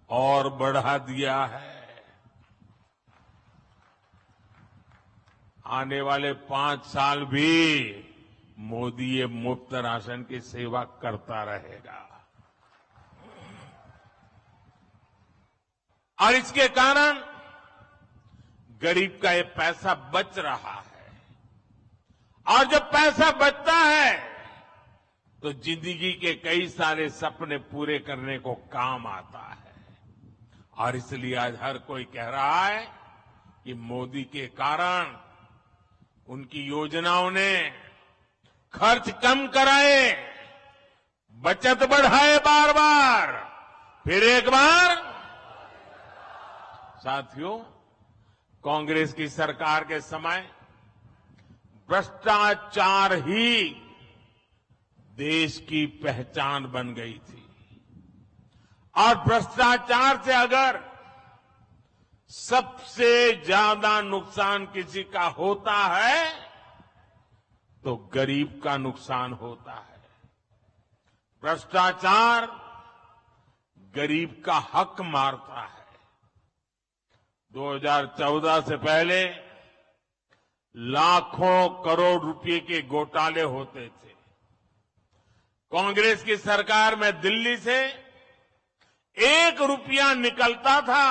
और बढ़ा दिया है। आने वाले 5 साल भी मोदी ये मुफ्त राशन की सेवा करता रहेगा और इसके कारण गरीब का ये पैसा बच रहा है और जब पैसा बचता है तो जिंदगी के कई सारे सपने पूरे करने को काम आता है और इसलिए आज हर कोई कह रहा है कि मोदी के कारण उनकी योजनाओं ने खर्च कम कराए, बचत बढ़ाए बार बार, फिर एक बार। साथियों, कांग्रेस की सरकार के समय भ्रष्टाचार ही देश की पहचान बन गई थी और भ्रष्टाचार से अगर सबसे ज्यादा नुकसान किसी का होता है तो गरीब का नुकसान होता है। भ्रष्टाचार गरीब का हक मारता है। 2014 से पहले लाखों करोड़ रुपए के घोटाले होते थे। कांग्रेस की सरकार में दिल्ली से 1 रुपया निकलता था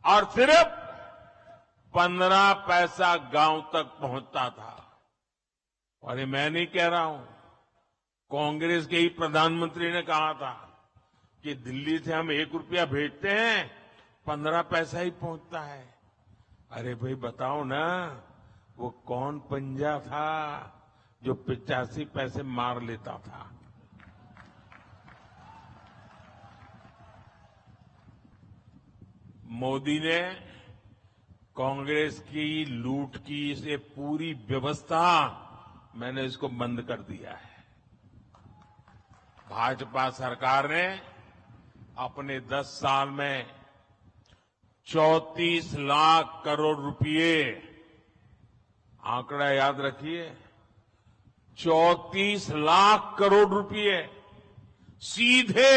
और सिर्फ 15 पैसा गांव तक पहुंचता था। और ये मैं नहीं कह रहा हूं, कांग्रेस के ही प्रधानमंत्री ने कहा था कि दिल्ली से हम 1 रुपया भेजते हैं, 15 पैसा ही पहुंचता है। अरे भाई बताओ ना, वो कौन पंजा था जो 85 पैसे मार लेता था? मोदी ने कांग्रेस की लूट की से पूरी व्यवस्था मैंने इसको बंद कर दिया है। भाजपा सरकार ने अपने 10 साल में 34 लाख करोड़ रुपए, आंकड़ा याद रखिए, 34 लाख करोड़ रुपए सीधे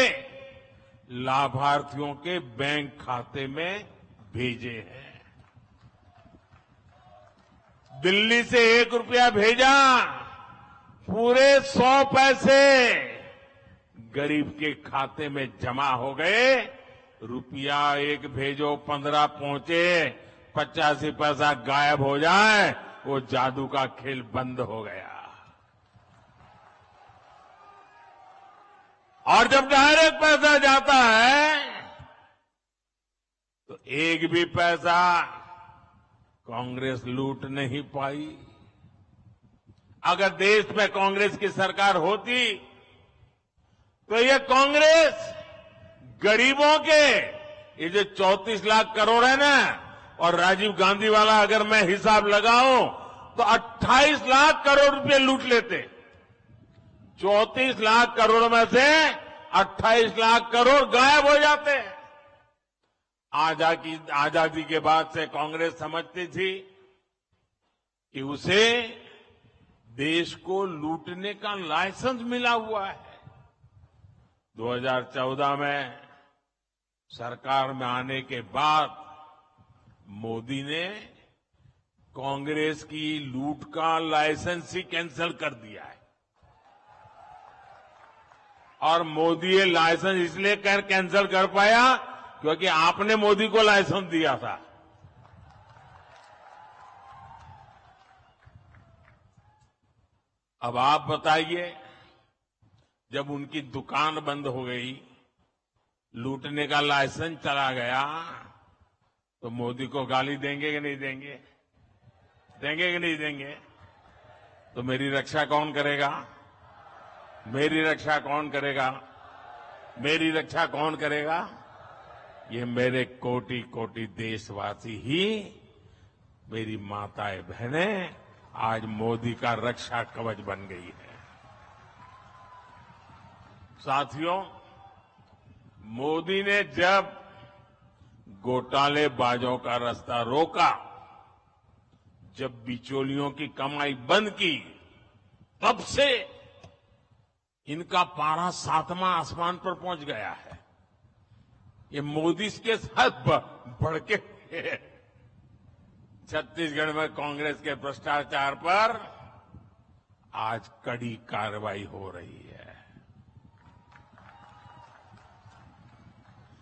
लाभार्थियों के बैंक खाते में भेजे हैं। दिल्ली से 1 रुपया भेजा, पूरे 100 पैसे गरीब के खाते में जमा हो गए। रुपया 1 भेजो, 15 पहुंचे, 85 पैसा गायब हो जाए, वो जादू का खेल बंद हो गया। और जब डायरेक्ट पैसा जाता है तो एक भी पैसा कांग्रेस लूट नहीं पाई। अगर देश में कांग्रेस की सरकार होती तो ये कांग्रेस गरीबों के ये जो 34 लाख करोड़ है ना, और राजीव गांधी वाला अगर मैं हिसाब लगाऊं तो 28 लाख करोड़ रुपए लूट लेते। 34 लाख करोड़ में से 28 लाख करोड़ गायब हो जाते हैं। आजादी के बाद से कांग्रेस समझती थी कि उसे देश को लूटने का लाइसेंस मिला हुआ है। 2014 में सरकार में आने के बाद मोदी ने कांग्रेस की लूट का लाइसेंस ही कैंसिल कर दिया है। और मोदी ये लाइसेंस इसलिए कैंसिल कर पाया क्योंकि आपने मोदी को लाइसेंस दिया था। अब आप बताइए, जब उनकी दुकान बंद हो गई, लूटने का लाइसेंस चला गया, तो मोदी को गाली देंगे कि नहीं देंगे? देंगे कि नहीं देंगे? तो मेरी रक्षा कौन करेगा? मेरी रक्षा कौन करेगा? मेरी रक्षा कौन करेगा? ये मेरे कोटि कोटि देशवासी ही, मेरी माताएं बहनें आज मोदी का रक्षा कवच बन गई है। साथियों, मोदी ने जब घोटालेबाजों का रास्ता रोका, जब बिचौलियों की कमाई बंद की, तब से इनका पारा 7वां आसमान पर पहुंच गया है। ये मोदी के साथ भड़के हुए छत्तीसगढ़ में कांग्रेस के भ्रष्टाचार पर आज कड़ी कार्रवाई हो रही है।